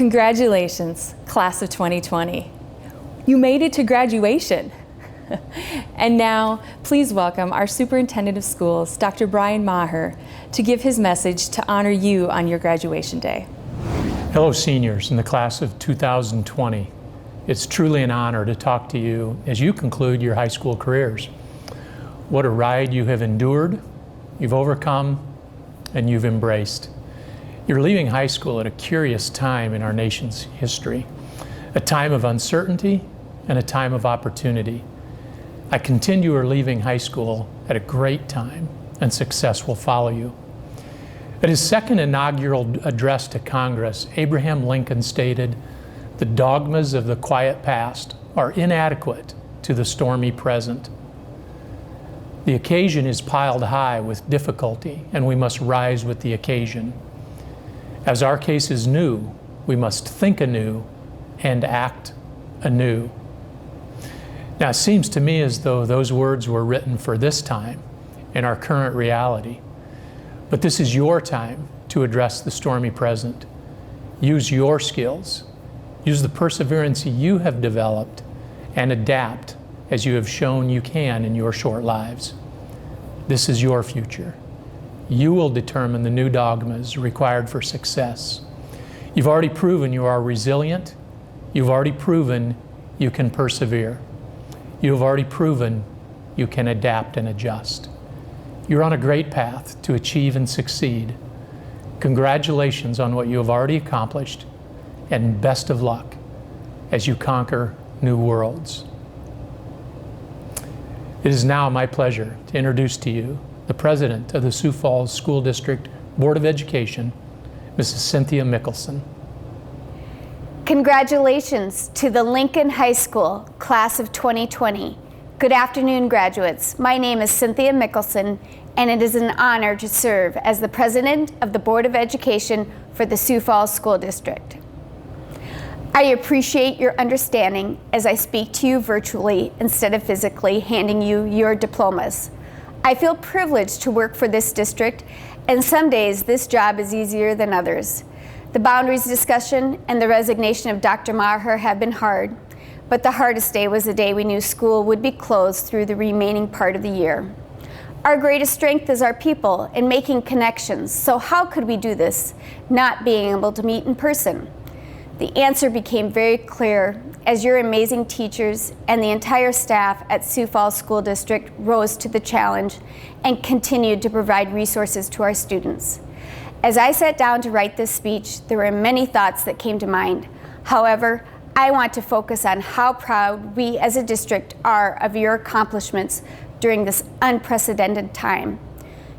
Congratulations, class of 2020. You made it to graduation. And now, please welcome our Superintendent of Schools, Dr. Brian Maher, to give his message to honor you on your graduation day. Hello, seniors in the class of 2020. It's truly an honor to talk to you as you conclude your high school careers. What a ride you have endured, you've overcome, and you've embraced. You're leaving high school at a curious time in our nation's history, a time of uncertainty and a time of opportunity. I contend you are leaving high school at a great time, and success will follow you. At his second inaugural address to Congress, Abraham Lincoln stated, "The dogmas of the quiet past are inadequate to the stormy present." The occasion is piled high with difficulty, and we must rise with the occasion. As our case is new, we must think anew and act anew. Now, it seems to me as though those words were written for this time in our current reality. But this is your time to address the stormy present. Use your skills, use the perseverance you have developed, and adapt as you have shown you can in your short lives. This is your future. You will determine the new dogmas required for success. You've already proven you are resilient. You've already proven you can persevere. You have already proven you can adapt and adjust. You're on a great path to achieve and succeed. Congratulations on what you have already accomplished, and best of luck as you conquer new worlds. It is now my pleasure to introduce to you the President of the Sioux Falls School District Board of Education, Mrs. Cynthia Mickelson. Congratulations to the Lincoln High School class of 2020. Good afternoon, graduates. My name is Cynthia Mickelson, and it is an honor to serve as the President of the Board of Education for the Sioux Falls School District. I appreciate your understanding as I speak to you virtually instead of physically handing you your diplomas. I feel privileged to work for this district, and some days this job is easier than others. The boundaries discussion and the resignation of Dr. Maher have been hard, but the hardest day was the day we knew school would be closed through the remaining part of the year. Our greatest strength is our people and making connections, so how could we do this, not being able to meet in person? The answer became very clear as your amazing teachers and the entire staff at Sioux Falls School District rose to the challenge and continued to provide resources to our students. As I sat down to write this speech, there were many thoughts that came to mind. However, I want to focus on how proud we as a district are of your accomplishments during this unprecedented time.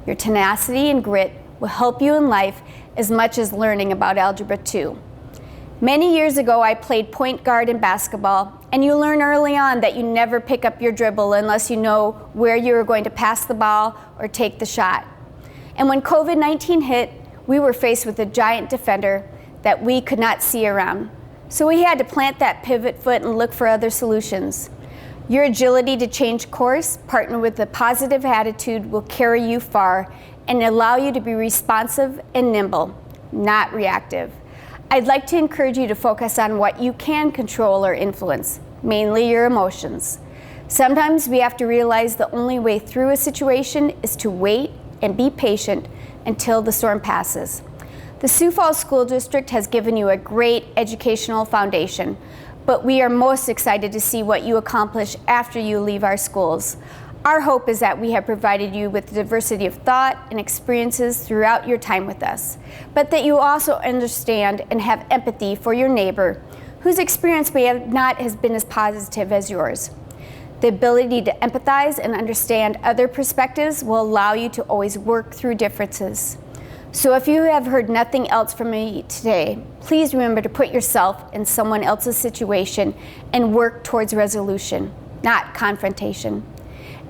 Your tenacity and grit will help you in life as much as learning about Algebra 2. Many years ago, I played point guard in basketball, and you learn early on that you never pick up your dribble unless you know where you are going to pass the ball or take the shot. And when COVID-19 hit, we were faced with a giant defender that we could not see around. So we had to plant that pivot foot and look for other solutions. Your agility to change course, partnered with a positive attitude, will carry you far and allow you to be responsive and nimble, not reactive. I'd like to encourage you to focus on what you can control or influence, mainly your emotions. Sometimes we have to realize the only way through a situation is to wait and be patient until the storm passes. The Sioux Falls School District has given you a great educational foundation, but we are most excited to see what you accomplish after you leave our schools. Our hope is that we have provided you with diversity of thought and experiences throughout your time with us, but that you also understand and have empathy for your neighbor whose experience may have not has been as positive as yours. The ability to empathize and understand other perspectives will allow you to always work through differences. So if you have heard nothing else from me today, please remember to put yourself in someone else's situation and work towards resolution, not confrontation.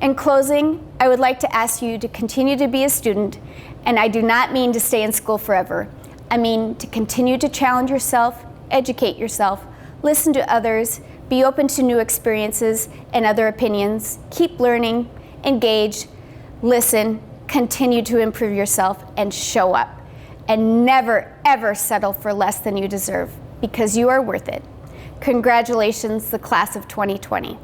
In closing, I would like to ask you to continue to be a student, and I do not mean to stay in school forever. I mean to continue to challenge yourself, educate yourself, listen to others, be open to new experiences and other opinions, keep learning, engage, listen, continue to improve yourself, and show up. And never, ever settle for less than you deserve. because you are worth it. Congratulations, the class of 2020.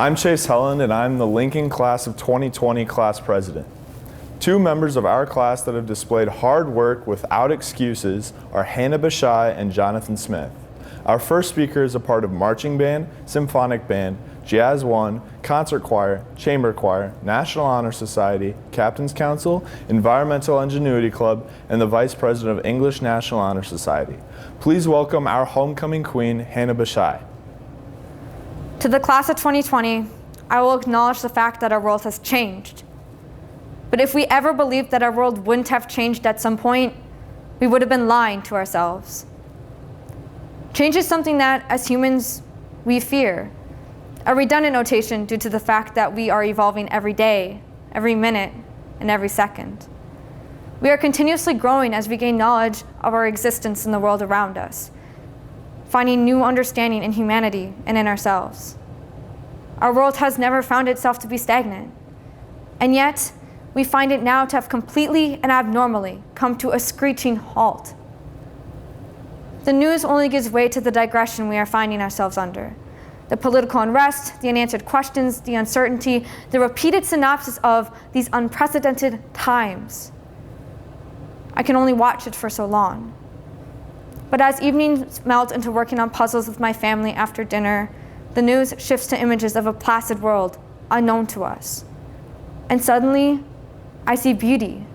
I'm Chase Helland, and I'm the Lincoln Class of 2020 class president. Two members of our class that have displayed hard work without excuses are Hannah Bashai and Jonathan Smith. Our first speaker is a part of marching band, symphonic band, jazz 1, concert choir, chamber choir, National Honor Society, Captain's Council, Environmental Ingenuity Club, and the Vice President of English National Honor Society. Please welcome our homecoming queen, Hannah Bashai. To the class of 2020, I will acknowledge the fact that our world has changed. But if we ever believed that our world wouldn't have changed at some point, we would have been lying to ourselves. Change is something that, as humans, we fear. a redundant notation due to the fact that we are evolving every day, every minute, and every second. We are continuously growing as we gain knowledge of our existence in the world around us, finding new understanding in humanity and in ourselves. Our world has never found itself to be stagnant, and yet we find it now to have completely and abnormally come to a screeching halt. The news only gives way to the digression we are finding ourselves under. The political unrest, the unanswered questions, the uncertainty, the repeated synopsis of these unprecedented times. I can only watch it for so long. But as evenings melt into working on puzzles with my family after dinner, the news shifts to images of a placid world unknown to us. And suddenly, I see beauty.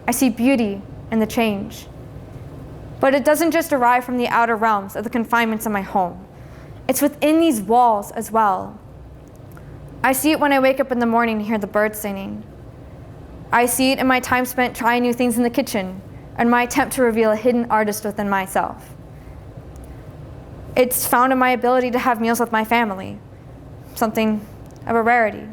I see beauty in the change. But it doesn't just arrive from the outer realms of the confinements of my home. It's within these walls as well. I see it when I wake up in the morning and hear the birds singing. I see it in my time spent trying new things in the kitchen and my attempt to reveal a hidden artist within myself. It's found in my ability to have meals with my family, something of a rarity.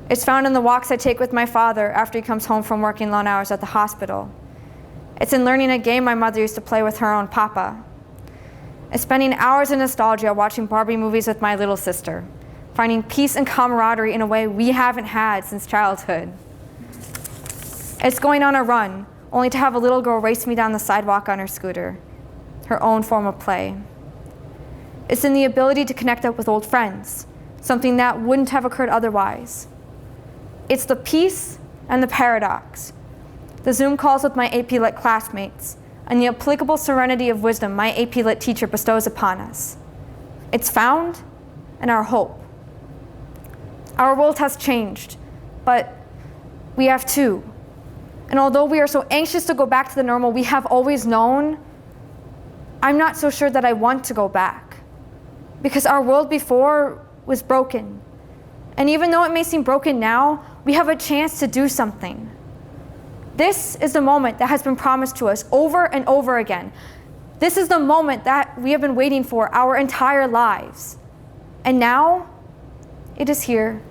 It's found in the walks I take with my father after he comes home from working long hours at the hospital. It's in learning a game my mother used to play with her own papa. It's spending hours in nostalgia watching Barbie movies with my little sister, finding peace and camaraderie in a way we haven't had since childhood. It's going on a run, only to have a little girl race me down the sidewalk on her scooter, her own form of play. It's in the ability to connect up with old friends, something that wouldn't have occurred otherwise. It's the peace and the paradox, the Zoom calls with my AP Lit classmates, and the applicable serenity of wisdom my AP Lit teacher bestows upon us. It's found in our hope. Our world has changed, but we have too. And although we are so anxious to go back to the normal we have always known, I'm not so sure that I want to go back. Because our world before was broken. And even though it may seem broken now, we have a chance to do something. This is the moment that has been promised to us over and over again. This is the moment that we have been waiting for our entire lives. And now, it is here,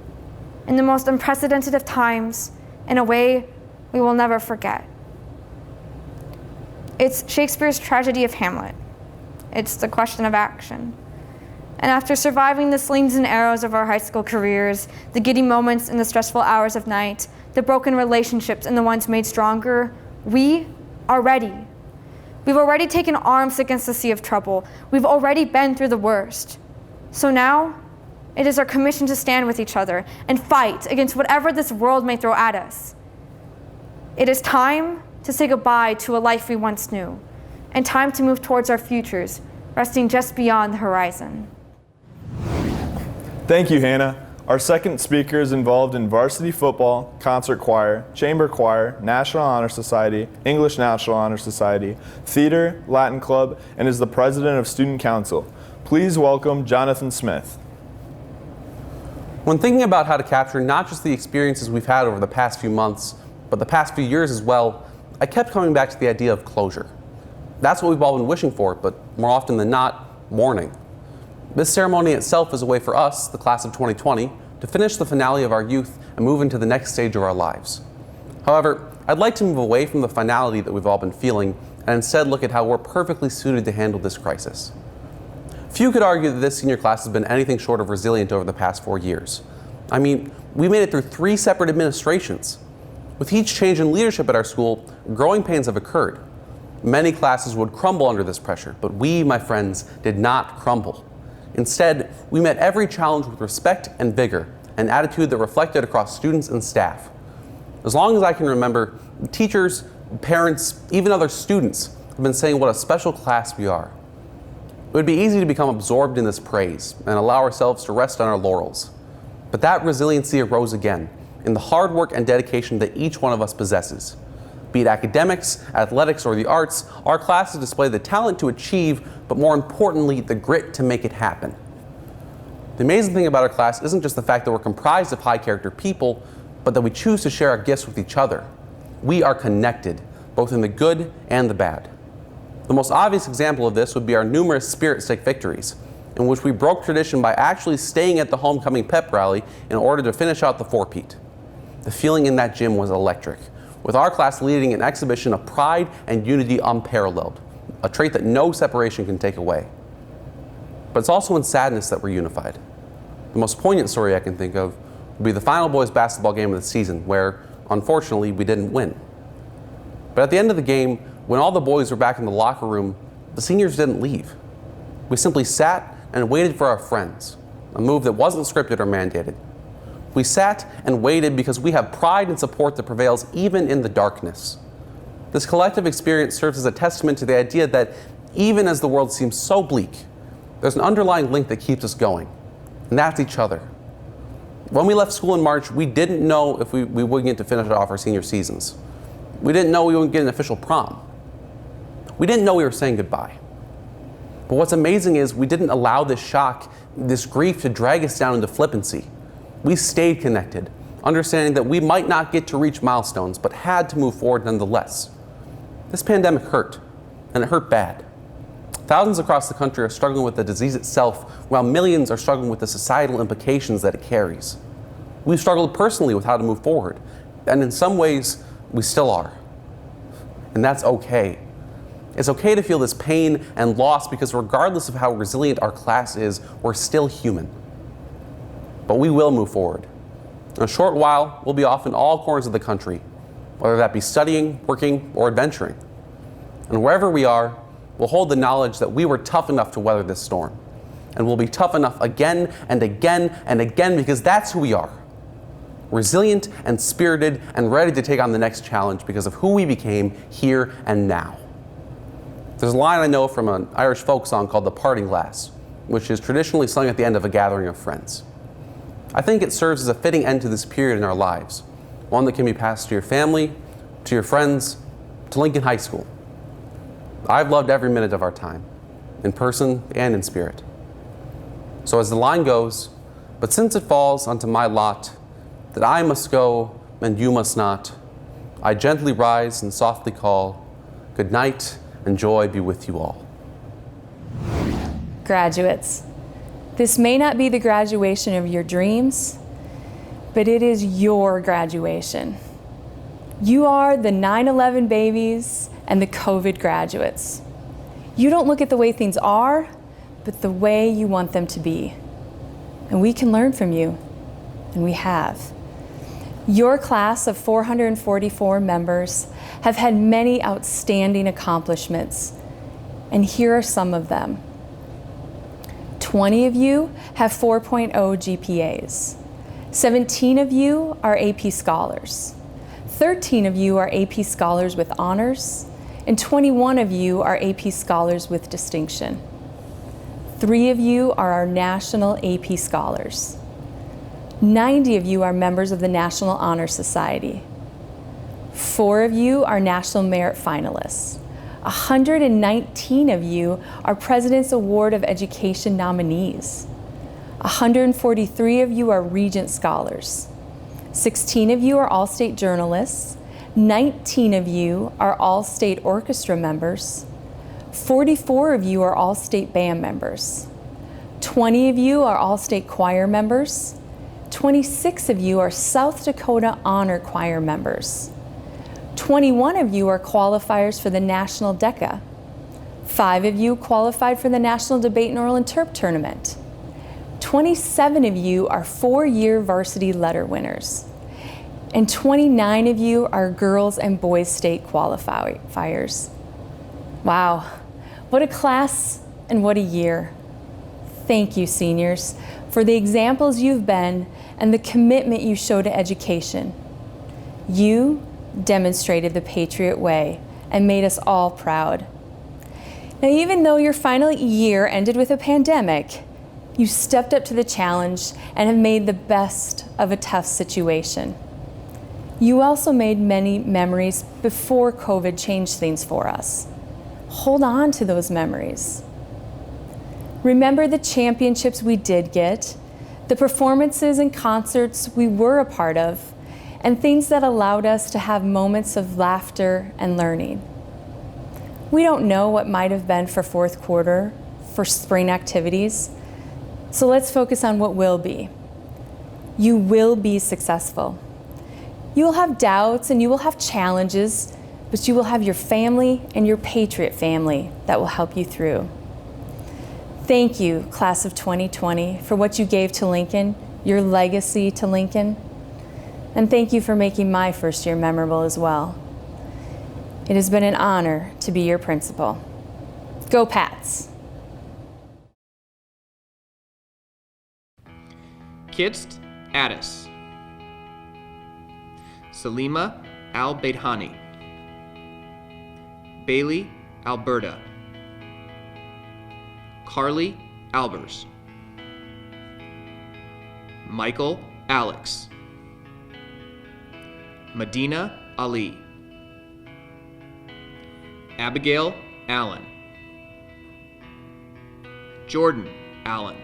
in the most unprecedented of times, in a way we will never forget. It's Shakespeare's tragedy of Hamlet. It's the question of action. And after surviving the slings and arrows of our high school careers, the giddy moments and the stressful hours of night, the broken relationships and the ones made stronger, we are ready. We've already taken arms against the sea of trouble. We've already been through the worst. So now, it is our commission to stand with each other and fight against whatever this world may throw at us. It is time to say goodbye to a life we once knew, and time to move towards our futures, resting just beyond the horizon. Thank you, Hannah. Our second speaker is involved in varsity football, concert choir, chamber choir, National Honor Society, English National Honor Society, theater, Latin club, and is the president of student council. Please welcome Jonathan Smith. When thinking about how to capture not just the experiences we've had over the past few months, but the past few years as well, I kept coming back to the idea of closure. That's what we've all been wishing for, but more often than not, mourning. This ceremony itself is a way for us, the class of 2020, to finish the finale of our youth and move into the next stage of our lives. However, I'd like to move away from the finality that we've all been feeling and instead look at how we're perfectly suited to handle this crisis. Few could argue that this senior class has been anything short of resilient over the past 4 years. I mean, we made it through 3 separate administrations. With each change in leadership at our school, growing pains have occurred. Many classes would crumble under this pressure, but we, my friends, did not crumble. Instead, we met every challenge with respect and vigor, an attitude that reflected across students and staff. As long as I can remember, teachers, parents, even other students have been saying what a special class we are. It would be easy to become absorbed in this praise and allow ourselves to rest on our laurels. But that resiliency arose again in the hard work and dedication that each one of us possesses. Be it academics, athletics, or the arts, our classes display the talent to achieve, but more importantly, the grit to make it happen. The amazing thing about our class isn't just the fact that we're comprised of high-character people, but that we choose to share our gifts with each other. We are connected, both in the good and the bad. The most obvious example of this would be our numerous spirit-stake victories. in which we broke tradition by actually staying at the homecoming pep rally in order to finish out the four-peat. The feeling in that gym was electric, with our class leading an exhibition of pride and unity unparalleled, a trait that no separation can take away. But it's also in sadness that we're unified. The most poignant story I can think of would be the final boys basketball game of the season, where, unfortunately, we didn't win. But at the end of the game, when all the boys were back in the locker room, the seniors didn't leave. We simply sat and waited for our friends, a move that wasn't scripted or mandated. We sat and waited because we have pride and support that prevails even in the darkness. This collective experience serves as a testament to the idea that even as the world seems so bleak, there's an underlying link that keeps us going, and that's each other. When we left school in March, we didn't know if we would get to finish off our senior seasons. We didn't know we wouldn't get an official prom. We didn't know we were saying goodbye. But what's amazing is we didn't allow this shock, this grief to drag us down into flippancy. We stayed connected, understanding that we might not get to reach milestones, but had to move forward nonetheless. This pandemic hurt, and it hurt bad. Thousands across the country are struggling with the disease itself, while millions are struggling with the societal implications that it carries. We've struggled personally with how to move forward, and in some ways, we still are. And that's okay. It's okay to feel this pain and loss because regardless of how resilient our class is, we're still human. But we will move forward. In a short while, we'll be off in all corners of the country, whether that be studying, working, or adventuring. And wherever we are, we'll hold the knowledge that we were tough enough to weather this storm. And we'll be tough enough again and again and again because that's who we are. Resilient and spirited and ready to take on the next challenge because of who we became here and now. There's a line I know from an Irish folk song called The Parting Glass, which is traditionally sung at the end of a gathering of friends. I think it serves as a fitting end to this period in our lives, one that can be passed to your family, to your friends, to Lincoln High School. I've loved every minute of our time, in person and in spirit. So as the line goes, but since it falls onto my lot, that I must go and you must not, I gently rise and softly call, good night and joy be with you all. Graduates, this may not be the graduation of your dreams, but it is your graduation. You are the 9/11 babies and the COVID graduates. You don't look at the way things are, but the way you want them to be. And we can learn from you, and we have. Your class of 444 members have had many outstanding accomplishments, and here are some of them. 20 of you have 4.0 GPAs. 17 of you are AP scholars. 13 of you are AP scholars with honors, and 21 of you are AP scholars with distinction. 3 of you are our national AP scholars. 90 of you are members of the National Honor Society. 4 of you are National Merit finalists. 119 of you are President's Award of Education nominees. 143 of you are Regent Scholars. 16 of you are All-State journalists. 19 of you are All-State Orchestra members. 44 of you are All-State band members. 20 of you are All-State choir members. 26 of you are South Dakota Honor Choir members. 21 of you are qualifiers for the National DECA. 5 of you qualified for the National Debate and Oral Interp Tournament. 27 of you are 4-year varsity letter winners. And 29 of you are girls and boys state qualifiers. Wow, what a class and what a year. Thank you, seniors, for the examples you've been and the commitment you show to education. You demonstrated the Patriot way and made us all proud. Now, even though your final year ended with a pandemic, you stepped up to the challenge and have made the best of a tough situation. You also made many memories before COVID changed things for us. Hold on to those memories. Remember the championships we did get, the performances and concerts we were a part of, and things that allowed us to have moments of laughter and learning. We don't know what might have been for fourth quarter, for spring activities, So let's focus on what will be. You will be successful. You will have doubts and you will have challenges, but you will have your family and your Patriot family that will help you through. Thank you, class of 2020, for what you gave to Lincoln, your legacy to Lincoln. And thank you for making my first year memorable as well. It has been an honor to be your principal. Go Pats! Kitst Addis, Salima Al-Beidhani, Bailey Alberta, Carly Albers, Michael Alex, Medina Ali, Abigail Allen, Jordan Allen,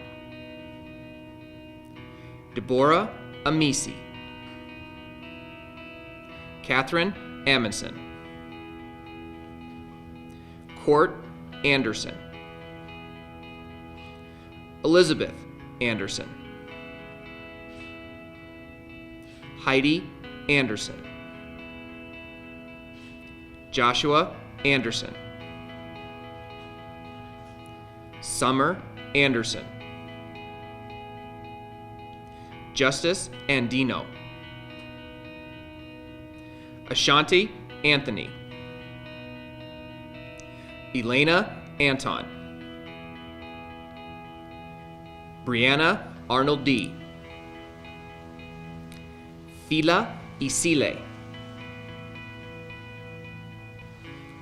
Deborah Amisi, Catherine Amundsen, Court Anderson, Elizabeth Anderson, Heidi Anderson, Joshua Anderson, Summer Anderson, Justice Andino, Ashanti Anthony, Elena Anton, Brianna Arnold D, Fila Isile,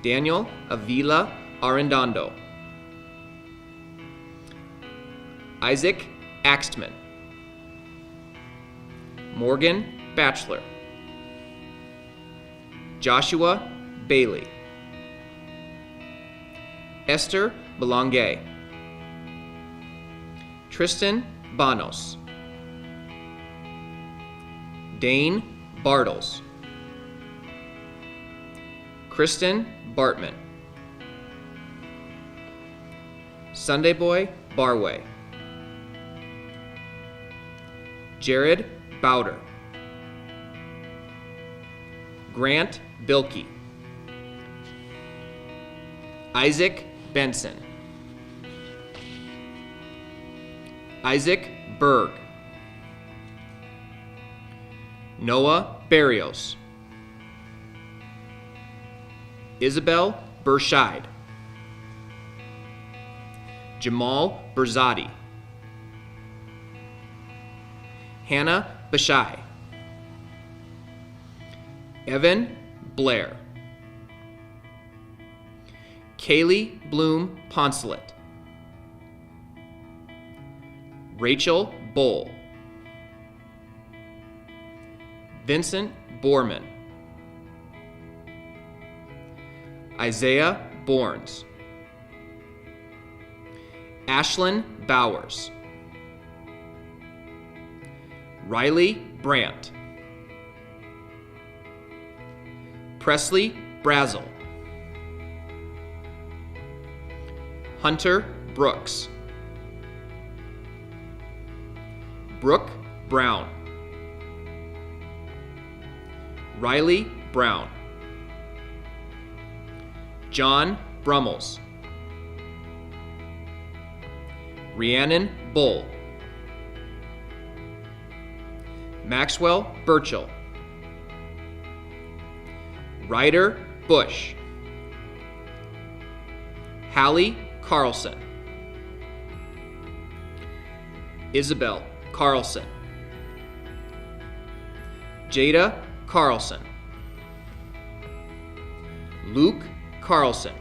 Daniel Avila Arendando, Isaac Axtman, Morgan Batchelor, Joshua Bailey, Esther Belonge, Tristan Banos, Dane Bartles, Kristen Bartman, Sunday Boy Barway, Jared Bowder, Grant Bilkey, Isaac Benson, Isaac Berg, Noah Barrios, Isabel Burscheid, Jamal Berzadi, Hannah Bashai, Evan Blair, Kaylee Bloom Poncelet, Rachel Bull, Vincent Borman, Isaiah Borns, Ashlyn Bowers, Riley Brandt, Presley Brazel, Hunter Brooks, Brooke Brown, Riley Brown, John Brummels, Rhiannon Bull, Maxwell Burchell, Ryder Bush, Hallie Carlson, Isabel Carlson, Jada Carlson, Luke Carlson,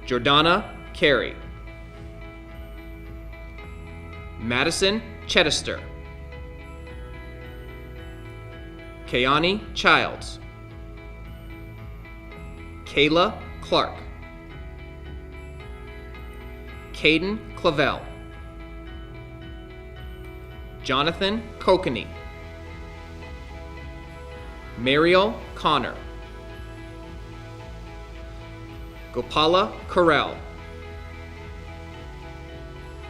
Jordana Carey, Madison Chedester, Kayani Childs, Kayla Clark, Caden Clavel, Jonathan Kokanee, Mariel Connor, Gopala Correll,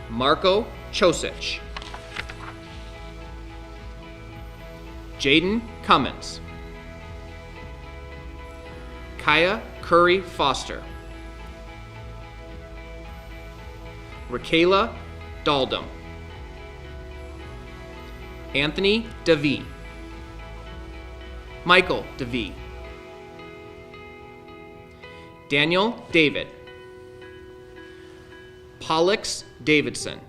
Marco Chosich. Jaden Cummins. Kaya Curry Foster. Rakayla Daldum. Anthony DeVee. Michael DeVee. Daniel David. Pollux Davidson.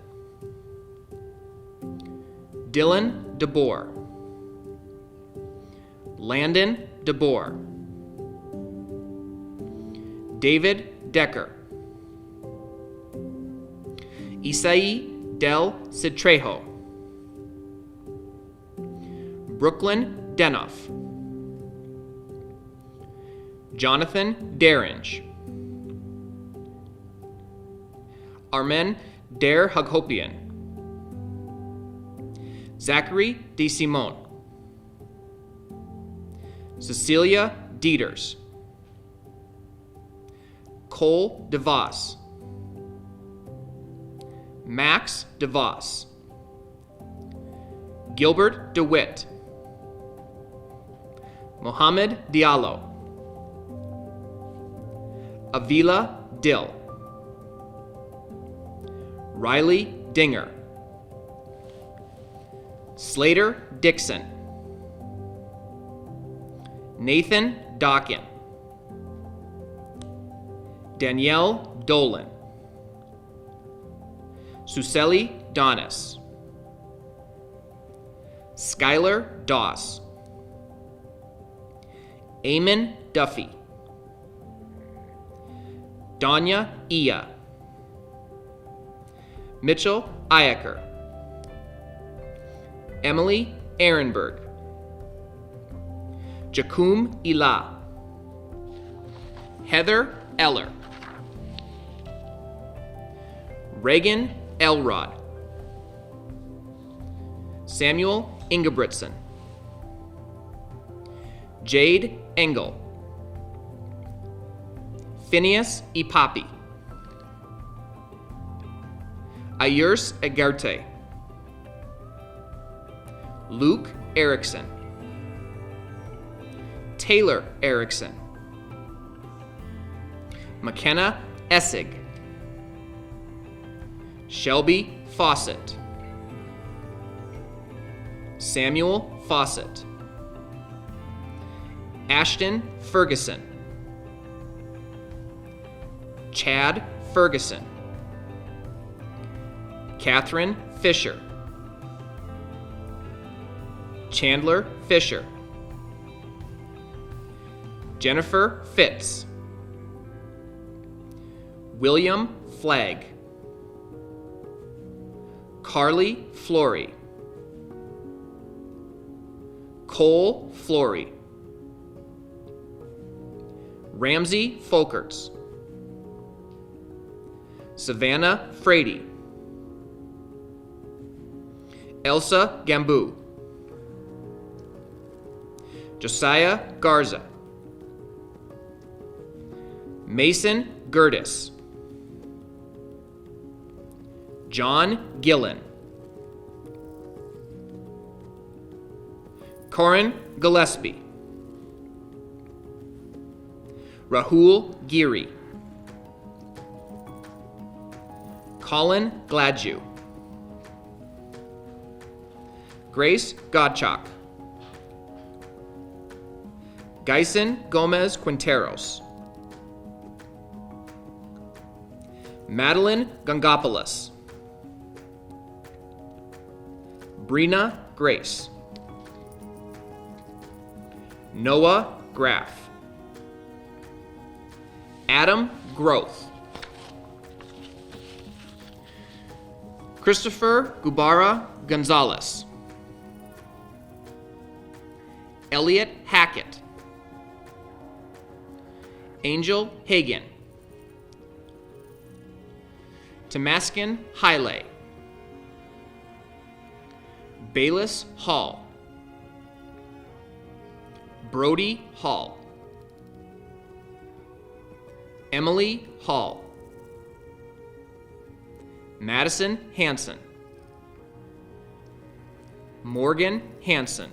Dylan DeBoer. Landon DeBoer. David Decker. Isai Del Citrejo. Brooklyn Denoff. Jonathan Daringe. Armen Der Haghopian. Zachary DeSimone. Cecilia Dieters. Cole DeVos. Max DeVos. Gilbert DeWitt. Mohammed Diallo. Avila Dill. Riley Dinger. Slater Dixon. Nathan Dockin. Danielle Dolan. Suseli Donis. Skylar Doss. Eamon Duffy. Danya Ia. Mitchell Iacker. Emily Ehrenberg. Jacum Ila. Heather Eller. Reagan Elrod. Samuel Ingebrigtsen. Jade Engel. Phineas Ipapi. Ayers Agarte. Luke Erickson. Taylor Erickson. McKenna Essig. Shelby Fawcett. Samuel Fawcett. Ashton Ferguson. Chad Ferguson. Catherine Fisher. Chandler Fisher. Jennifer Fitz. William Flagg. Carly Flory. Cole Flory. Ramsey Folkerts. Savannah Frady. Elsa Gambu. Josiah Garza. Mason Gertis. John Gillen. Corin Gillespie. Rahul Giri. Colin Gladue. Grace Godchak. Geisen Gomez Quinteros. Madeline Gangopoulos. Brina Grace. Noah Graff. Adam Groth. Christopher Gubara Gonzalez. Elliot Hackett. Angel Hagan. Tamaskin Haile. Bayless Hall. Brody Hall. Emily Hall. Madison Hanson, Morgan Hanson,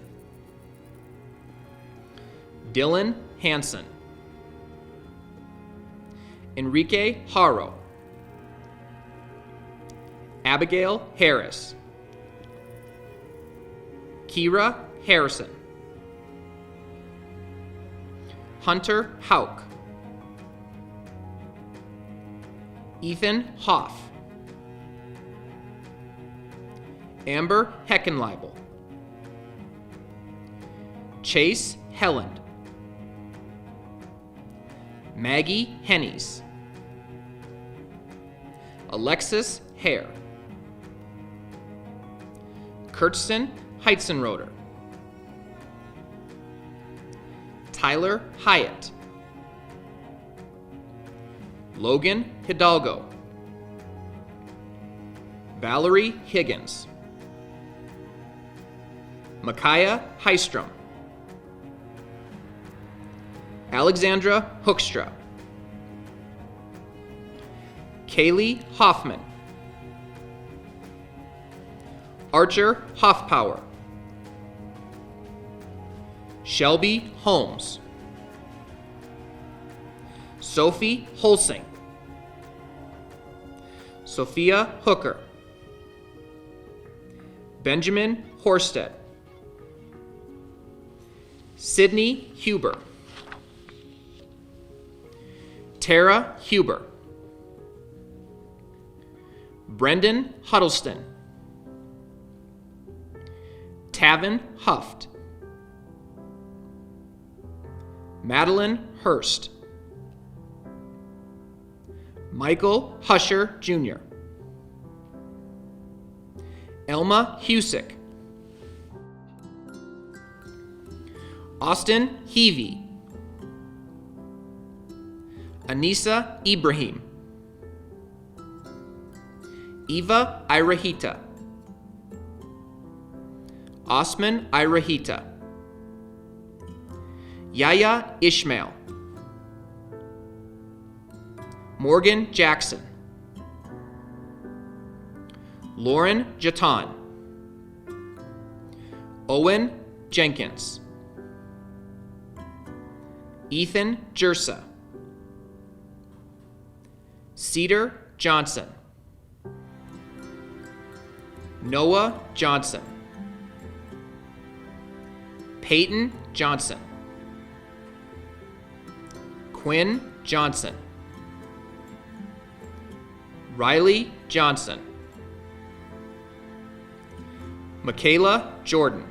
Dylan Hanson, Enrique Haro, Abigail Harris, Kira Harrison, Hunter Hauk, Ethan Hoff, Amber Heckenleibel, Chase Helland, Maggie Hennies, Alexis Hare, Kurtzen Heitzenroder, Tyler Hyatt, Logan Hidalgo, Valerie Higgins, Micaiah Heistrom, Alexandra Hoekstra, Kaylee Hoffman, Archer Hoffpower, Shelby Holmes, Sophie Holsing, Sophia Hooker, Benjamin Horsted, Sydney Huber, Tara Huber, Brendan Huddleston, Tavin Huft, Madeline Hurst, Michael Husher Jr., Elma Husick, Austin Heavey, Anissa Ibrahim, Eva Irahita, Osman Irahita, Yaya Ishmael, Morgan Jackson, Lauren Jatan, Owen Jenkins, Ethan Jersa, Cedar Johnson, Noah Johnson, Peyton Johnson, Quinn Johnson, Riley Johnson, Michaela Jordan,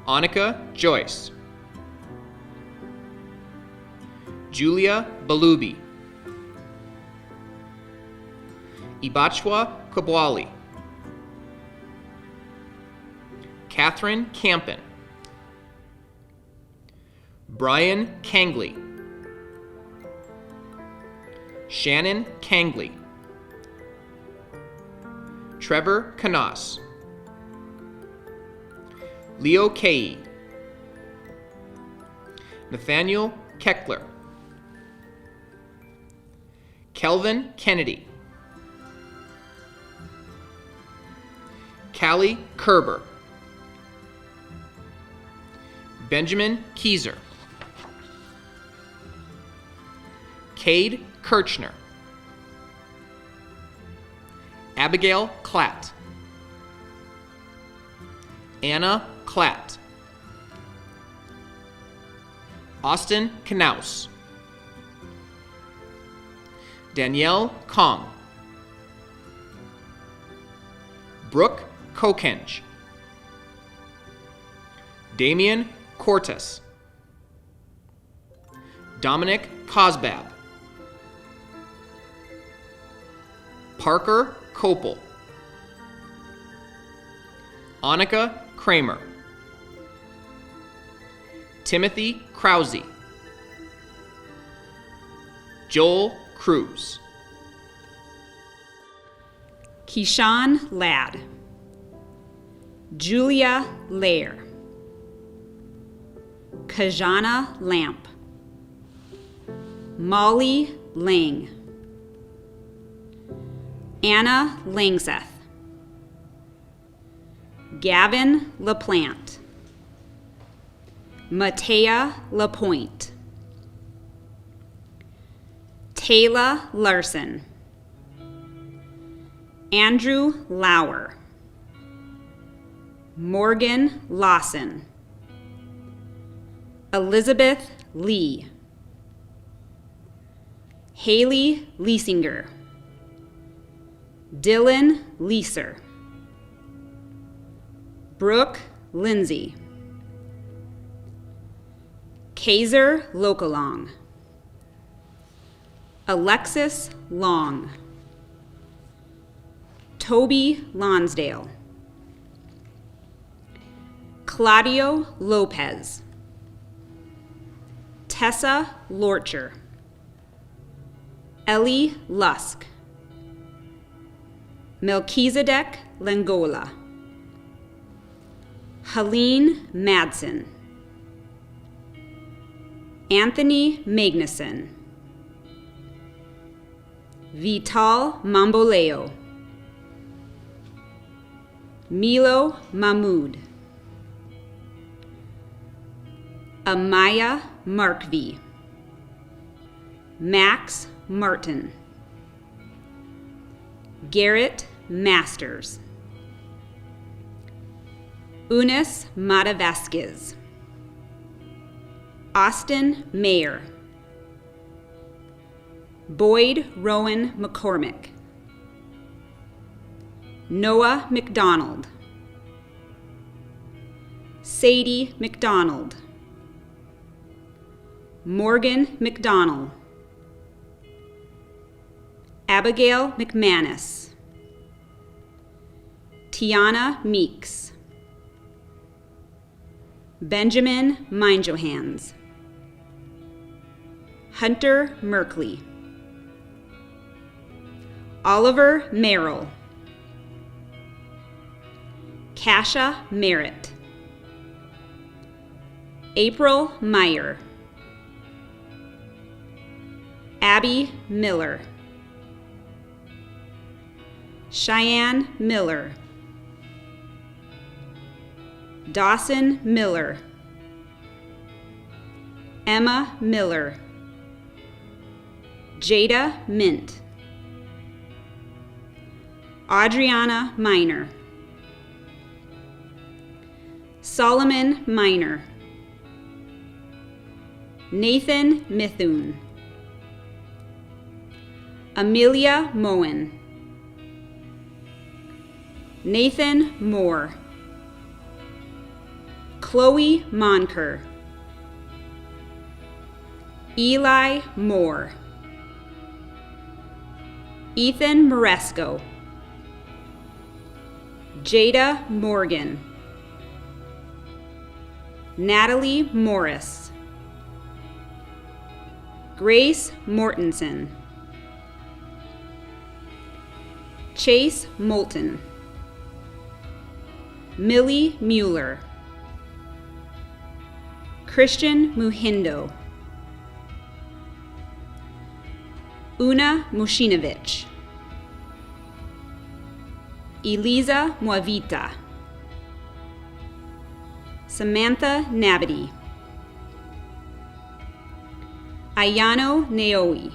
Annika Joyce, Julia Balubi, Ibachwa Kabwali, Catherine Campen, Brian Kangley, Shannon Kangley, Trevor Canas, Leo Kay, Nathaniel Keckler, Kelvin Kennedy, Callie Kerber, Benjamin Kieser, Cade Kirchner, Abigail Klatt, Anna Klatt, Austin Knaus, Danielle Kong, Brooke Kokenge, Damian Cortes, Dominic Cosbab, Parker Kopel, Annika Kramer, Timothy Krause, Joel Cruz, Keyshawn Ladd, Julia Lair, Kajana Lamp, Molly Lang, Anna Langseth, Gavin LaPlante, Matea LaPointe, Taylor Larson, Andrew Lauer, Morgan Lawson, Elizabeth Lee, Haley Leisinger, Dylan Leeser, Brooke Lindsay, Kaiser Lokalong, Alexis Long, Toby Lonsdale, Claudio Lopez, Tessa Lorcher, Ellie Lusk, Melchizedek Langola, Helene Madsen, Anthony Magnuson, Vital Mamboleo, Milo Mahmood, Amaya Markvi, Max Martin, Garrett Masters, Eunice Mata Vasquez, Austin Mayer, Boyd Rowan McCormick, Noah McDonald, Sadie McDonald, Morgan McDonald, Abigail McManus, Tiana Meeks, Benjamin Mindjohans, Hunter Merkley, Oliver Merrill, Kasha Merritt, April Meyer, Abby Miller, Cheyenne Miller, Dawson Miller, Emma Miller, Jada Mint, Adriana Miner, Solomon Miner, Nathan Mithun, Amelia Moen, Nathan Moore, Chloe Monker, Eli Moore, Ethan Moresco, Jada Morgan, Natalie Morris, Grace Mortensen, Chase Moulton, Millie Mueller, Christian Muhindo, Una Mushinovich, Eliza Moavita, Samantha Nabity, Ayano Naoe,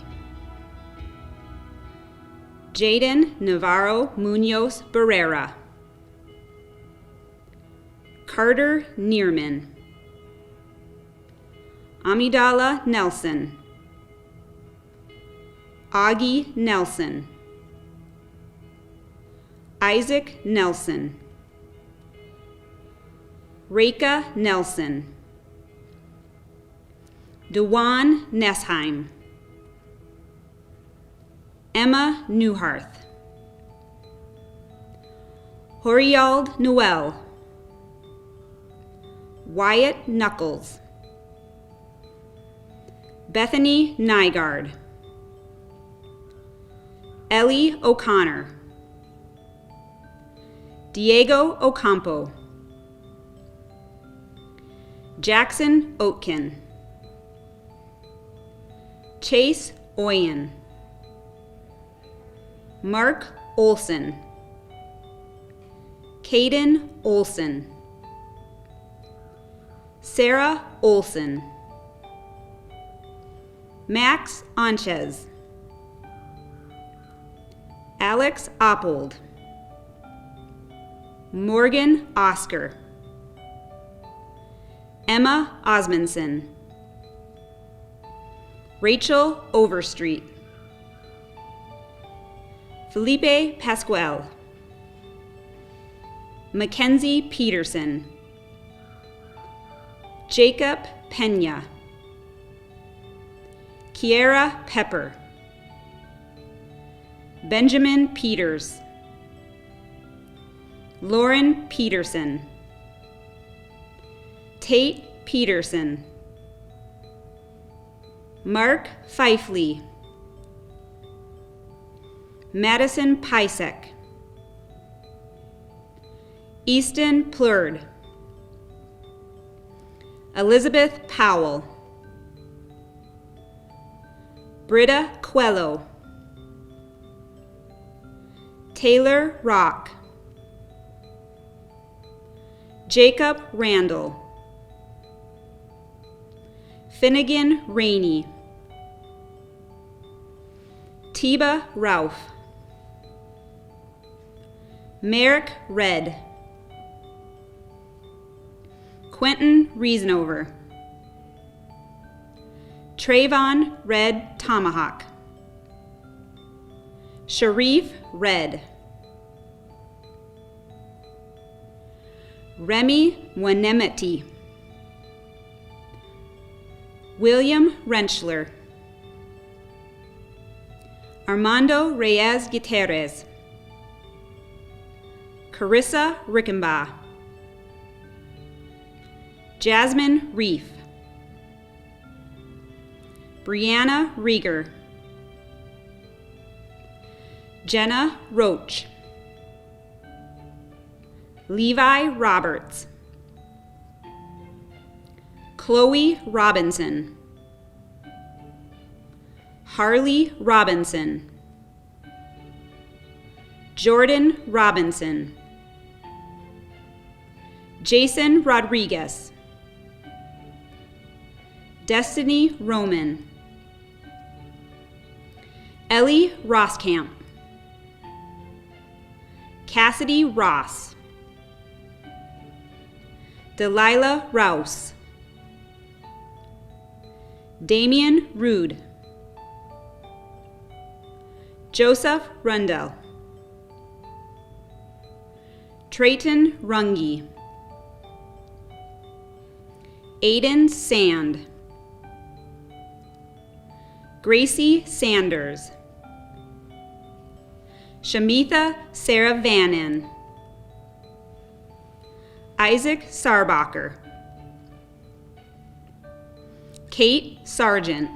Jaden Navarro Munoz Barrera, Carter Neerman, Amidala Nelson, Augie Nelson, Isaac Nelson, Reka Nelson, Dewan Nesheim, Emma Newharth, Horiald Noel, Wyatt Knuckles, Bethany Nygaard, Ellie O'Connor, Diego Ocampo, Jackson Oatkin, Chase Oyen, Mark Olson. Caden Olson. Sarah Olson. Max Anchez. Alex Oppold. Morgan Oscar. Emma Osmondson. Rachel Overstreet. Felipe Pascual. Mackenzie Peterson. Jacob Pena. Kiera Pepper. Benjamin Peters. Lauren Peterson. Tate Peterson. Mark Fifley. Madison Pisek. Easton Plurd. Elizabeth Powell. Britta Coelho. Taylor Rock. Jacob Randall. Finnegan Rainey. Tiba Ralph. Merrick Red. Quentin Reasonover. Trayvon Red Tomahawk. Sharif Red. Remy Wanemeti. William Rentschler. Armando Reyes Gutierrez. Carissa Rickenbaugh. Jasmine Reef. Brianna Rieger. Jenna Roach. Levi Roberts. Chloe Robinson. Harley Robinson. Jordan Robinson. Jason Rodriguez. Destiny Roman. Ellie Rosscamp. Cassidy Ross. Delilah Rouse. Damian Rude. Joseph Rundell. Trayton Runge. Aiden Sand. Gracie Sanders. Shamitha Sarah Vannon. Isaac Sarbacher. Kate Sargent.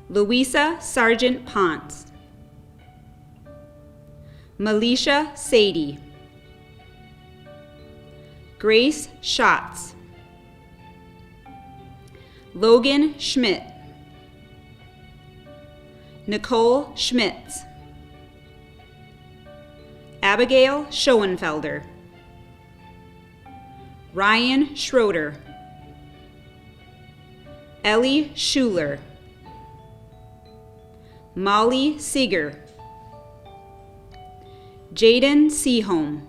Louisa Sargent Ponce. Melisha Sadie. Grace Schatz. Logan Schmidt. Nicole Schmitz. Abigail Schoenfelder. Ryan Schroeder. Ellie Schuler. Molly Seeger. Jaden Seaholm.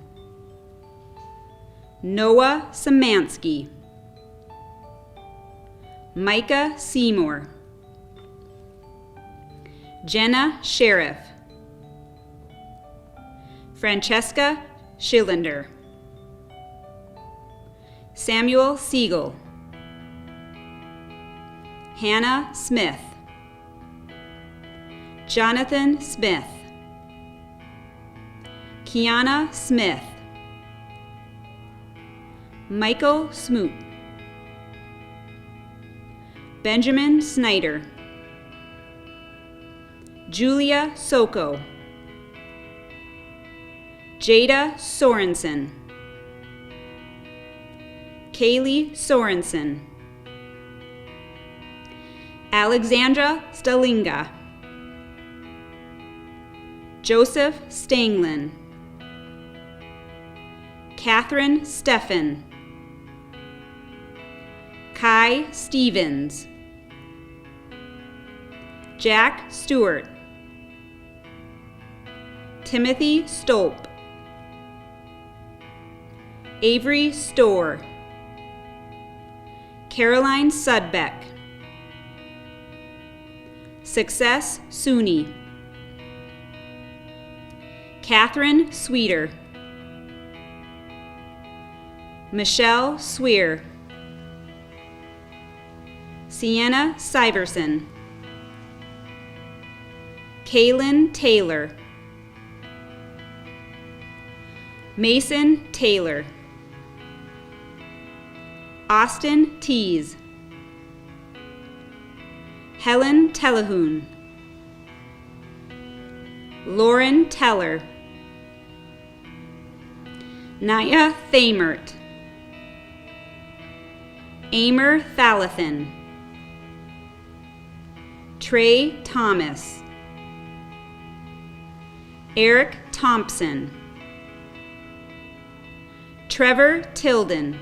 Noah Samansky. Micah Seymour. Jenna Sheriff. Francesca Schillender. Samuel Siegel. Hannah Smith. Jonathan Smith. Kiana Smith. Michael Smoot. Benjamin Snyder. Julia Soko. Jada Sorensen. Kaylee Sorensen. Alexandra Stalinga. Joseph Stanglin, Catherine Steffen, Kai Stevens, Jack Stewart, Timothy Stolp, Avery Storr, Caroline Sudbeck, Success Sooney, Catherine Sweeter, Michelle Swear, Sienna Syverson, Kaylin Taylor, Mason Taylor, Austin Tees, Helen Telehoon, Lauren Teller, Naya Thamert, Amer Thalathan, Trey Thomas, Eric Thompson, Trevor Tilden,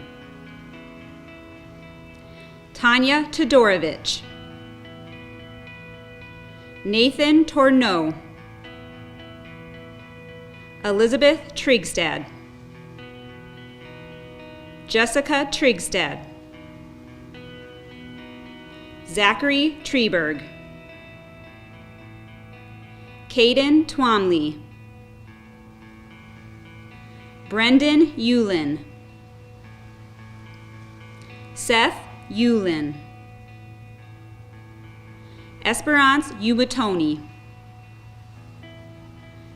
Tanya Todorovich, Nathan Tourneau, Elizabeth Trigstad, Jessica Trigstad, Zachary Treberg, Caden Twomley, Brendan Yulin, Seth Yulin, Esperance Ubatoni,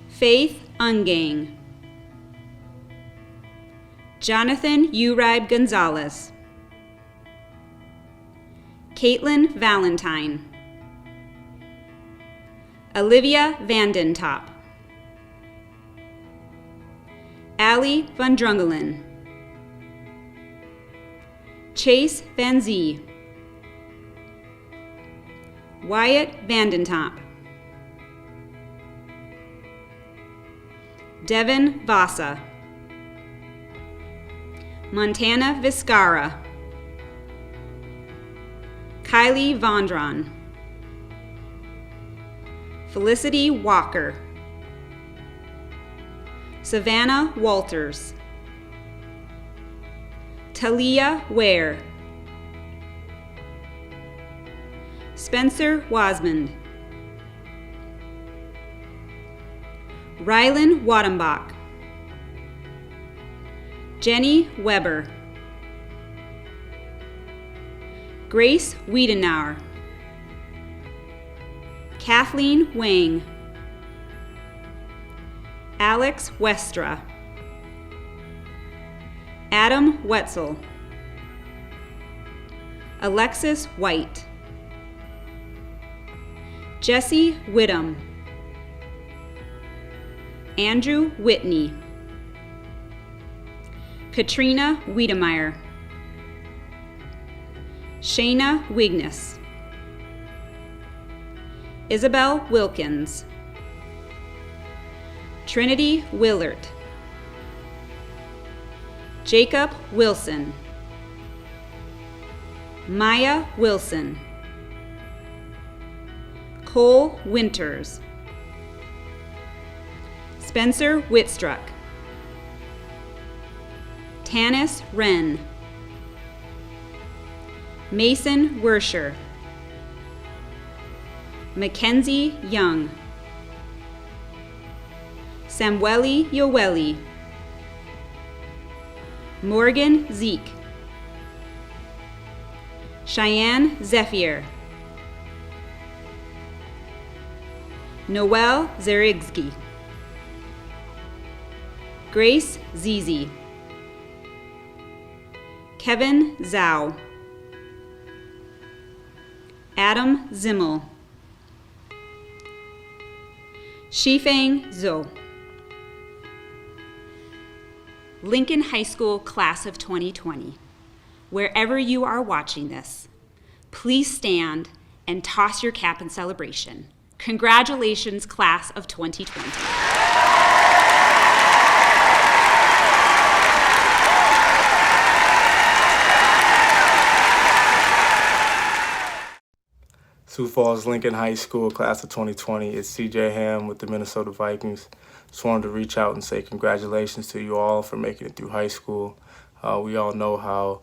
Faith Ungang, Jonathan Uribe Gonzalez, Caitlin Valentine, Olivia Vandentop, Allie Van Drungelen, Chase Van Zee, Wyatt Vandentop, Devin Vasa, Montana Viscara, Kylie Vondron, Felicity Walker, Savannah Walters, Talia Ware, Spencer Wasmond, Rylan Wadenbach, Jenny Weber, Grace Wiedenauer, Kathleen Wang, Alex Westra, Adam Wetzel, Alexis White, Jesse Whittam, Andrew Whitney, Katrina Wiedemeyer, Shayna Wigness, Isabel Wilkins, Trinity Willert, Jacob Wilson, Maya Wilson, Cole Winters, Spencer Whitstruck, Tanis Wren, Mason Wersher, Mackenzie Young, Samueli Yoeli, Morgan Zeke, Cheyenne Zephyr, Noel Zerigsky, Grace Zizi, Kevin Zhao, Adam Zimmel, Shifeng Zhou. Lincoln High School Class of 2020, wherever you are watching this, please stand and toss your cap in celebration. Congratulations, class of 2020. Sioux Falls Lincoln High School, class of 2020. It's CJ Ham with the Minnesota Vikings. Just wanted to reach out and say congratulations to you all for making it through high school. We all know how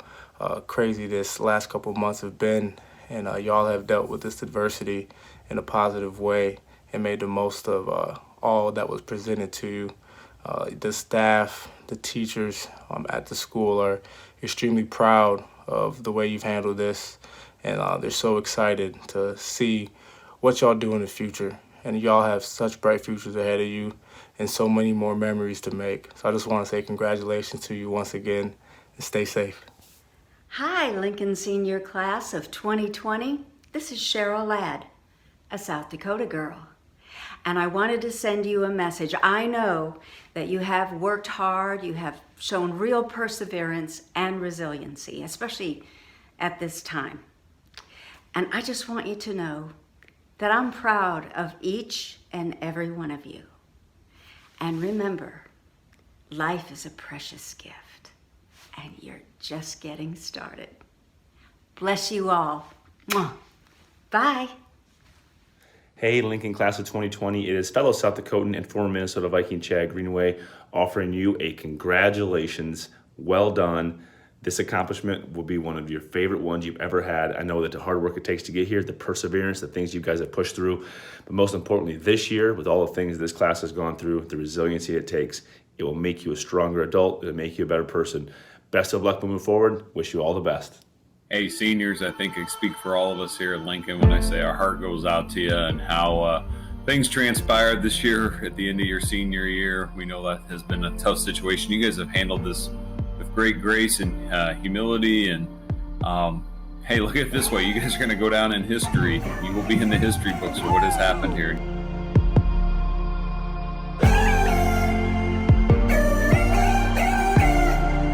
crazy this last couple months have been, and y'all have dealt with this adversity in a positive way and made the most of all that was presented to you. The staff, the teachers at the school are extremely proud of the way you've handled this. And they're so excited to see what y'all do in the future. And y'all have such bright futures ahead of you and so many more memories to make. So I just want to say congratulations to you once again and stay safe. Hi, Lincoln Senior Class of 2020. This is Cheryl Ladd, a South Dakota girl. And I wanted to send you a message. I know that you have worked hard, you have shown real perseverance and resiliency, especially at this time. And I just want you to know that I'm proud of each and every one of you. And remember, life is a precious gift, and you're just getting started. Bless you all. Mwah. Bye. Hey, Lincoln Class of 2020. It is fellow South Dakotan and former Minnesota Viking Chad Greenaway offering you a congratulations. Well done. This accomplishment will be one of your favorite ones you've ever had. I know that the hard work it takes to get here, the perseverance, the things you guys have pushed through, but most importantly, this year, with all the things this class has gone through, the resiliency it takes, it will make you a stronger adult. It'll make you a better person. Best of luck moving forward. Wish you all the best. Hey, seniors, I think I speak for all of us here at Lincoln when I say our heart goes out to you and how things transpired this year at the end of your senior year. We know that has been a tough situation. You guys have handled this with great grace and humility, and hey, look at it this way. You guys are going to go down in history. You will be in the history books for what has happened here.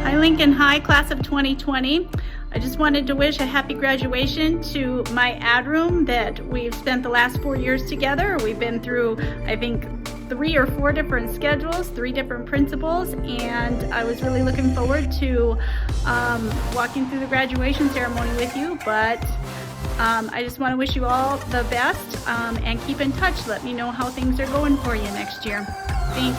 Hi, Lincoln High, class of 2020. I just wanted to wish a happy graduation to my ad room that we've spent the last 4 years together. We've been through, I think, 3 or 4 different schedules, 3 different principals, and I was really looking forward to walking through the graduation ceremony with you. But I just want to wish you all the best and keep in touch. Let me know how things are going for you next year. Thanks.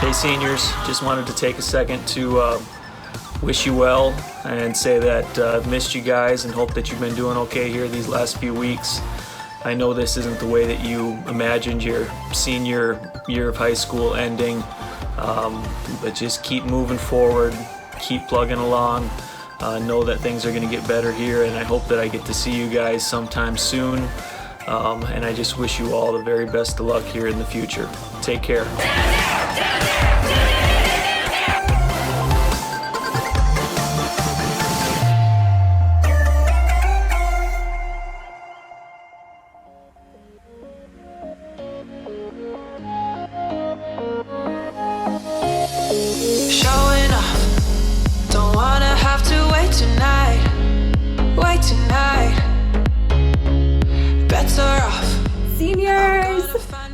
Hey seniors, just wanted to take a second to wish you well and say that I've missed you guys and hope that you've been doing okay here these last few weeks. I know this isn't the way that you imagined your senior year of high school ending, but just keep moving forward, keep plugging along. Know that things are going to get better here, and I hope that I get to see you guys sometime soon. And I just wish you all the very best of luck here in the future. Take care. Showing off, don't wanna have to wait tonight. Bets are off. Seniors,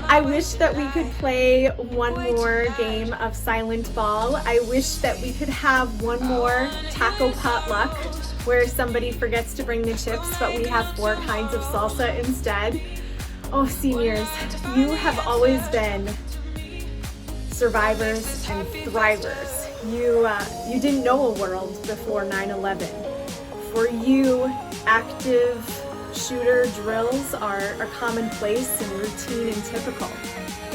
I wish that we could play one more game of Silent Ball. I wish that we could have one more taco potluck where somebody forgets to bring the chips, but we have 4 kinds of salsa instead. Oh, seniors, you have always been survivors and thrivers. You didn't know a world before 9/11. For you, active shooter drills are commonplace and routine and typical.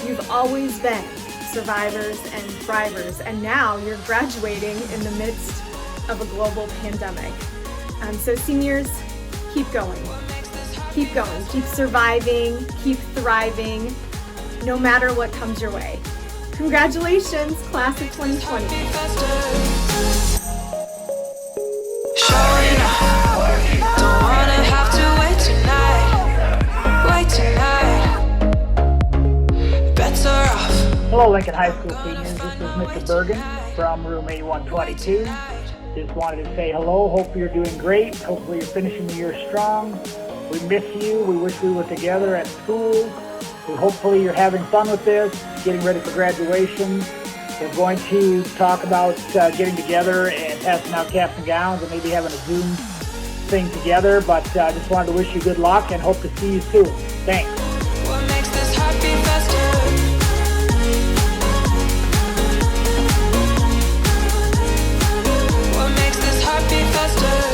You've always been survivors and thrivers, and now you're graduating in the midst of a global pandemic. So seniors, keep going. Keep going, keep surviving, keep thriving, no matter what comes your way. Congratulations, class of 2020. Don't wanna have to wait tonight. Bets are off. Hello, Lincoln High School seniors. This is Mr. Bergen from room A122. Just wanted to say hello. Hope you're doing great. Hopefully you're finishing the year strong. We miss you. We wish we were together at school. Hopefully you're having fun with this, getting ready for graduation. We're going to talk about getting together and passing out caps and gowns and maybe having a Zoom thing together. But I just wanted to wish you good luck and hope to see you soon. Thanks. What makes this happy festive? What makes this happy festive?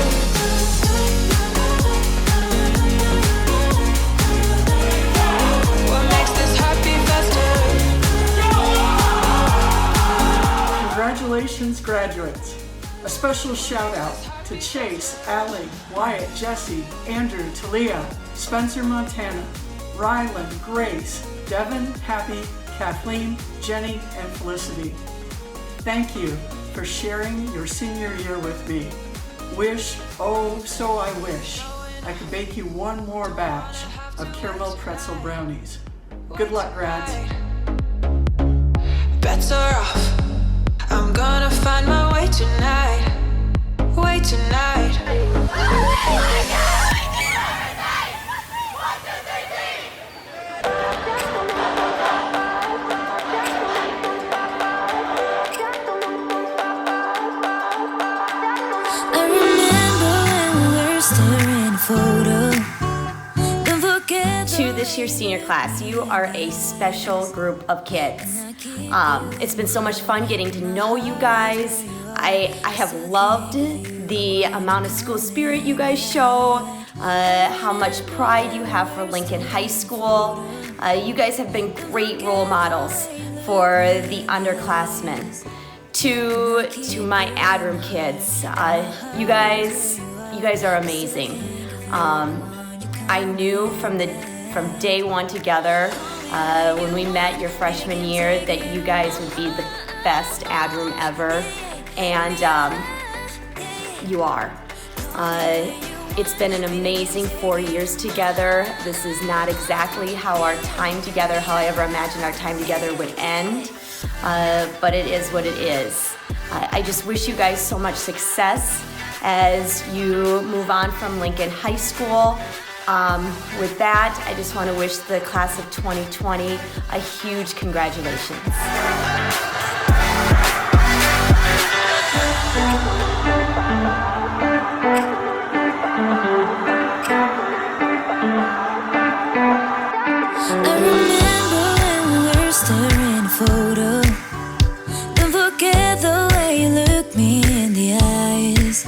Congratulations, graduates. A special shout out to Chase, Allie, Wyatt, Jesse, Andrew, Talia, Spencer, Montana, Rylan, Grace, Devin, Happy, Kathleen, Jenny, and Felicity. Thank you for sharing your senior year with me. Wish, oh, so I wish, I could bake you one more batch of caramel pretzel brownies. Good luck, grads. Bets are off. I'm gonna find my way tonight. Way tonight. I remember when we were staring at a photo. To this year's senior class, you are a special group of kids. It's been so much fun getting to know you guys. I have loved the amount of school spirit you guys show, how much pride you have for Lincoln High School. You guys have been great role models for the underclassmen. To my ad room kids, you guys are amazing. I knew from day one together, when we met your freshman year, that you guys would be the best ad room ever, and you are. It's been an amazing 4 years together. This is not exactly how our time together, how I ever imagined our time together would end, but it is what it is. I just wish you guys so much success as you move on from Lincoln High School. With that, I just want to wish the class of 2020 a huge congratulations. I remember when we were staring at a photo. Don't forget the way you look me in the eyes.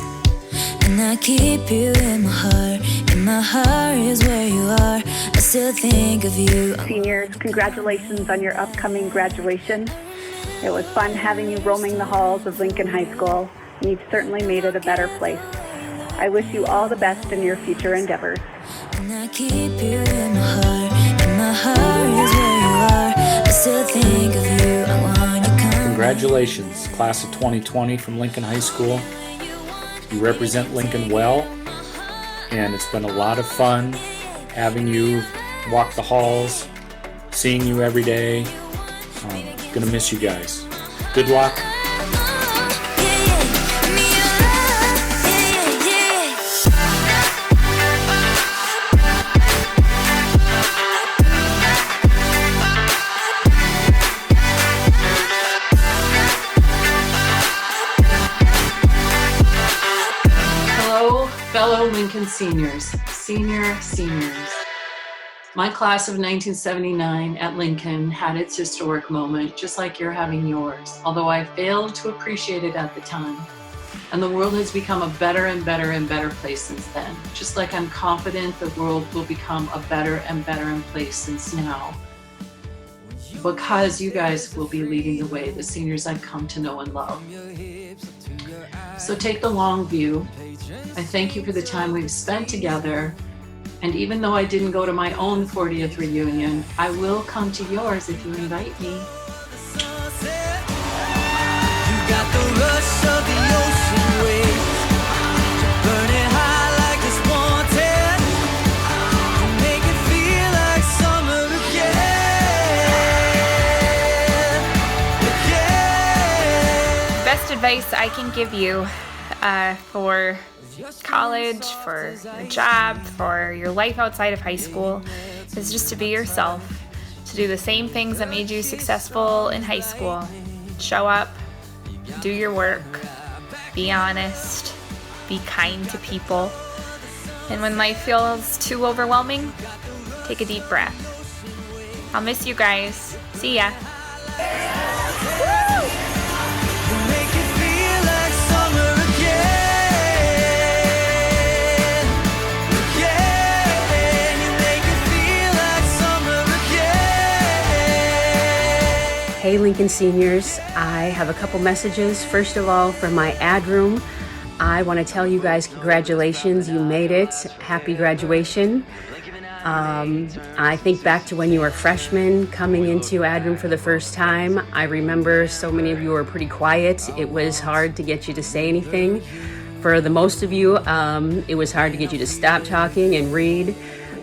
And I keep you in my heart. My heart is where you are. I still think of you. Seniors, congratulations on your upcoming graduation. It was fun having you roaming the halls of Lincoln High School, and you've certainly made it a better place. I wish you all the best in your future endeavors. And I keep you in my heart, and my heart is where you are. I still think of you. I want you come. Congratulations, class of 2020 from Lincoln High School. You represent Lincoln well. And it's been a lot of fun having you walk the halls, seeing you every day. Gonna miss you guys. Good luck. Fellow Lincoln seniors. My class of 1979 at Lincoln had its historic moment, just like you're having yours, although I failed to appreciate it at the time. And the world has become a better and better and better place since then, just like I'm confident the world will become a better and better place since now. because you guys will be leading the way, the seniors I've come to know and love. So take the long view. I thank you for the time we've spent together. And even though I didn't go to my own 40th reunion, I will come to yours if you invite me. You got the rush of the ocean waves, burning high like it's wanted. You make it feel like summer again. Best advice I can give you for college, for a job, for your life outside of high school is just to be yourself, to do the same things that made you successful in high school. Show up, do your work, be honest, be kind to people, and when life feels too overwhelming, take a deep breath. I'll miss you guys. See ya. Hey Lincoln seniors, I have a couple messages. First of all, from my ad room, I want to tell you guys congratulations, you made it. Happy graduation. I think back to when you were freshmen coming into ad room for the first time. I remember so many of you were pretty quiet. It was hard to get you to say anything. For the most of you, it was hard to get you to stop talking and read.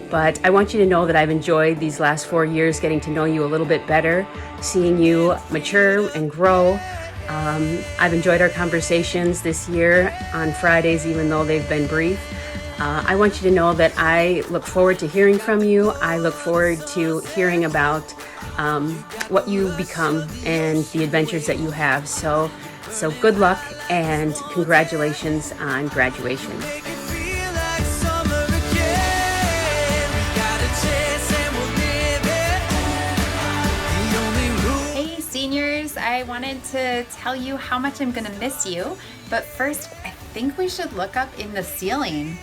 But I want you to know that I've enjoyed these last 4 years getting to know you a little bit better, seeing you mature and grow. I've enjoyed our conversations this year on Fridays, even though they've been brief. I want you to know that I look forward to hearing from you. I look forward to hearing about what you become and the adventures that you have. So good luck and congratulations on graduation. Seniors, I wanted to tell you how much I'm gonna miss you, but first I think we should look up in the ceiling.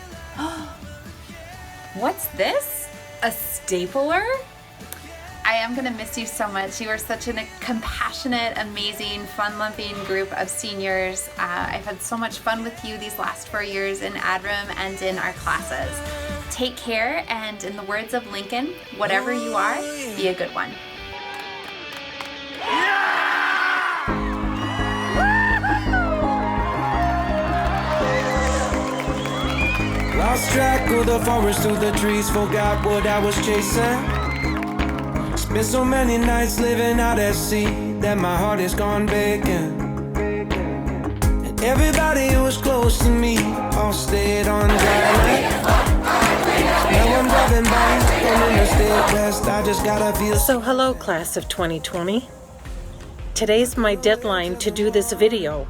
What's this? A stapler? I am gonna miss you so much. You are such a compassionate, amazing, fun-loving group of seniors. I've had so much fun with you these last 4 years in ad room and in our classes. Take care, and in the words of Lincoln, whatever you are, be a good one. Lost track of the forest through the trees, forgot what I was chasing. Spent so many nights living out at sea that my heart is gone vacant. And everybody who was close to me all stayed on dry land. Now I'm driving by on Interstate West, I just gotta feel. So hello class of 2020. Today's my deadline to do this video.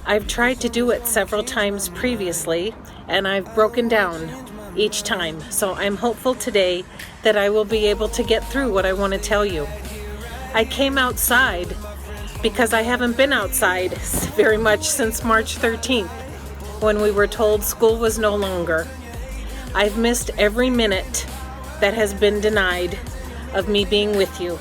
I've tried to do it several times previously, and I've broken down each time. So I'm hopeful today that I will be able to get through what I want to tell you. I came outside because I haven't been outside very much since March 13th, when we were told school was no longer. I've missed every minute that has been denied of me being with you.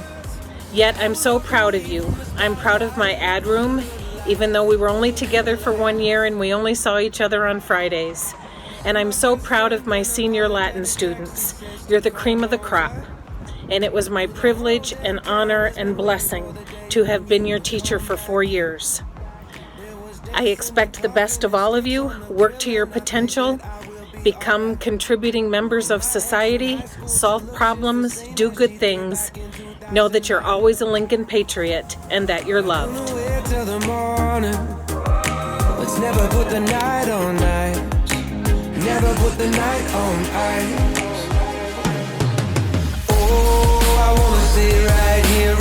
Yet I'm so proud of you. I'm proud of my ad room, even though we were only together for 1 year and we only saw each other on Fridays. And I'm so proud of my senior Latin students. You're the cream of the crop. And it was my privilege and honor and blessing to have been your teacher for 4 years. I expect the best of all of you. Work to your potential. Become contributing members of society. Solve problems. Do good things. Know that you're always a Lincoln patriot and that you're loved. Till the morning. Let's never put the night on ice. Never put the night on ice. Oh, I wanna stay right here,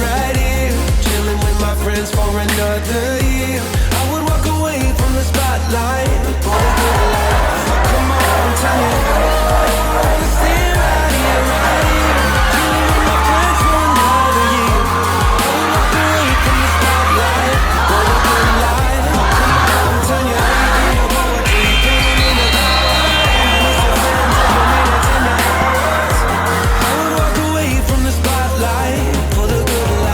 chilling with my friends for another year. I would walk away from the spotlight for the good life. Come on, tell me. I wanna stay right here, chilling with my friends for another year. I would walk away from the spotlight for the good life. Come on, tell you everything about what you're doing in the I would walk away from the spotlight for the good life.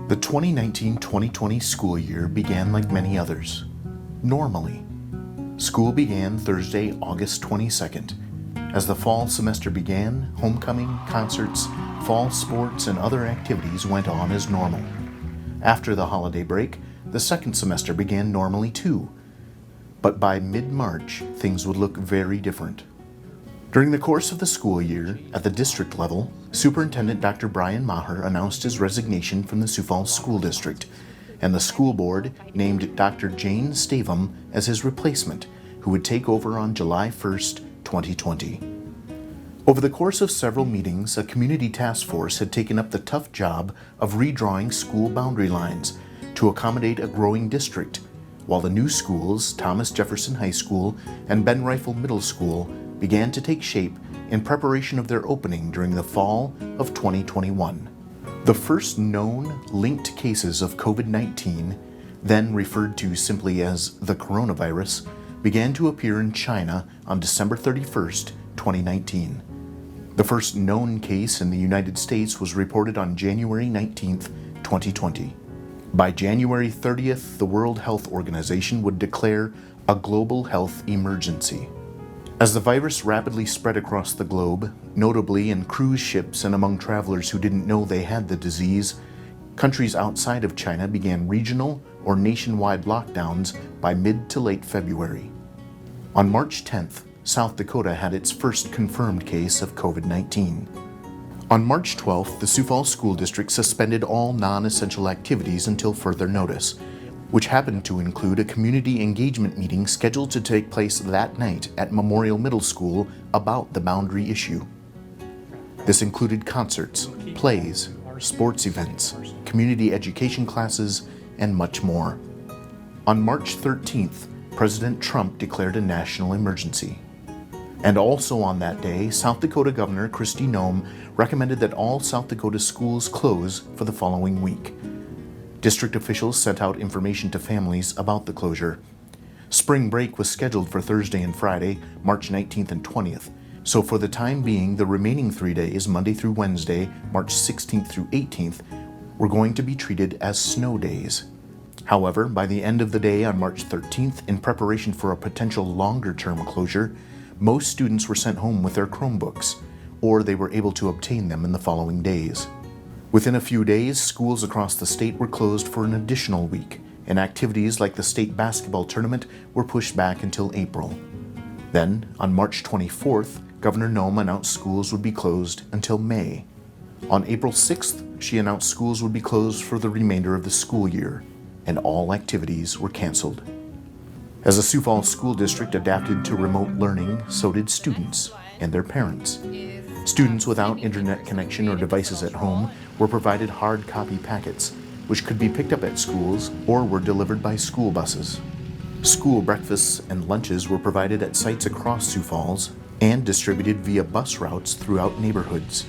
The 2019-2020 school year began like many others, normally. School began Thursday, August 22nd. As the fall semester began, homecoming, concerts, fall sports, and other activities went on as normal. After the holiday break, the second semester began normally too. But by mid-March, things would look very different. During the course of the school year, at the district level, Superintendent Dr. Brian Maher announced his resignation from the Sioux Falls School District, and the school board named Dr. Jane Stavum as his replacement, who would take over on July 1st, 2020. Over the course of several meetings, a community task force had taken up the tough job of redrawing school boundary lines to accommodate a growing district, while the new schools, Thomas Jefferson High School and Ben Rifle Middle School, began to take shape in preparation of their opening during the fall of 2021. The first known linked cases of COVID-19, then referred to simply as the coronavirus, began to appear in China on December 31st, 2019. The first known case in the United States was reported on January 19th, 2020. By January 30th, the World Health Organization would declare a global health emergency. As the virus rapidly spread across the globe, notably in cruise ships and among travelers who didn't know they had the disease, countries outside of China began regional or nationwide lockdowns by mid to late February. On March 10th, South Dakota had its first confirmed case of COVID-19. On March 12th, the Sioux Falls School District suspended all non-essential activities until further notice, which happened to include a community engagement meeting scheduled to take place that night at Memorial Middle School about the boundary issue. This included concerts, plays, sports events, community education classes, and much more. On March 13th, President Trump declared a national emergency. And also on that day, South Dakota Governor Kristi Noem recommended that all South Dakota schools close for the following week. District officials sent out information to families about the closure. Spring break was scheduled for Thursday and Friday, March 19th and 20th, so for the time being, the remaining 3 days, Monday through Wednesday, March 16th through 18th, were going to be treated as snow days. However, by the end of the day on March 13th, in preparation for a potential longer-term closure, most students were sent home with their Chromebooks, or they were able to obtain them in the following days. Within a few days, schools across the state were closed for an additional week, and activities like the state basketball tournament were pushed back until April. Then, on March 24th, Governor Noem announced schools would be closed until May. On April 6th, she announced schools would be closed for the remainder of the school year, and all activities were canceled. As the Sioux Falls School District adapted to remote learning, so did students and their parents. Students without internet connection or devices at home were provided hard copy packets, which could be picked up at schools or were delivered by school buses. School breakfasts and lunches were provided at sites across Sioux Falls and distributed via bus routes throughout neighborhoods.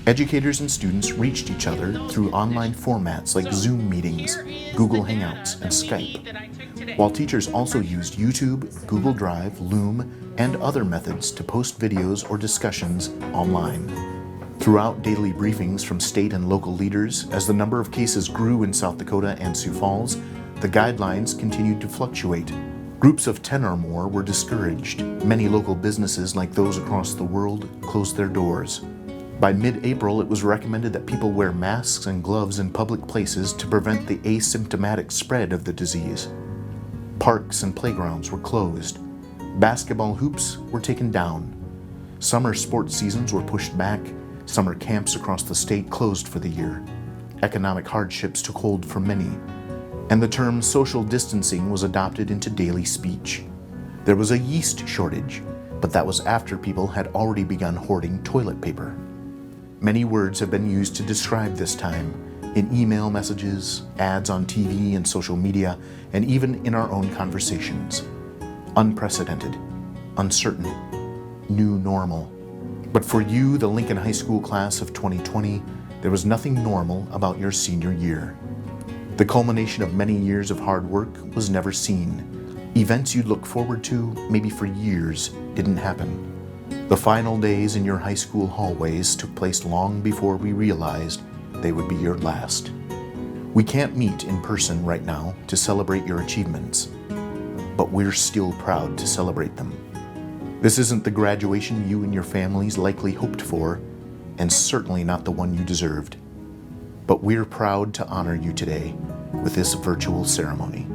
Educators and students reached each other through online formats like Zoom meetings, Google Hangouts, and Skype, while teachers also used YouTube, Google Drive, Loom, and other methods to post videos or discussions online. Throughout daily briefings from state and local leaders, as the number of cases grew in South Dakota and Sioux Falls, the guidelines continued to fluctuate. Groups of 10 or more were discouraged. Many local businesses, like those across the world, closed their doors. By mid-April, it was recommended that people wear masks and gloves in public places to prevent the asymptomatic spread of the disease. Parks and playgrounds were closed. Basketball hoops were taken down. Summer sports seasons were pushed back. Summer camps across the state closed for the year. Economic hardships took hold for many, and the term social distancing was adopted into daily speech. There was a yeast shortage, but that was after people had already begun hoarding toilet paper. Many words have been used to describe this time, in email messages, ads on TV and social media, and even in our own conversations. Unprecedented, uncertain, new normal. But for you, the Lincoln High School class of 2020, there was nothing normal about your senior year. The culmination of many years of hard work was never seen. Events you'd look forward to, maybe for years, didn't happen. The final days in your high school hallways took place long before we realized they would be your last. We can't meet in person right now to celebrate your achievements, but we're still proud to celebrate them. This isn't the graduation you and your families likely hoped for, and certainly not the one you deserved. But we're proud to honor you today with this virtual ceremony.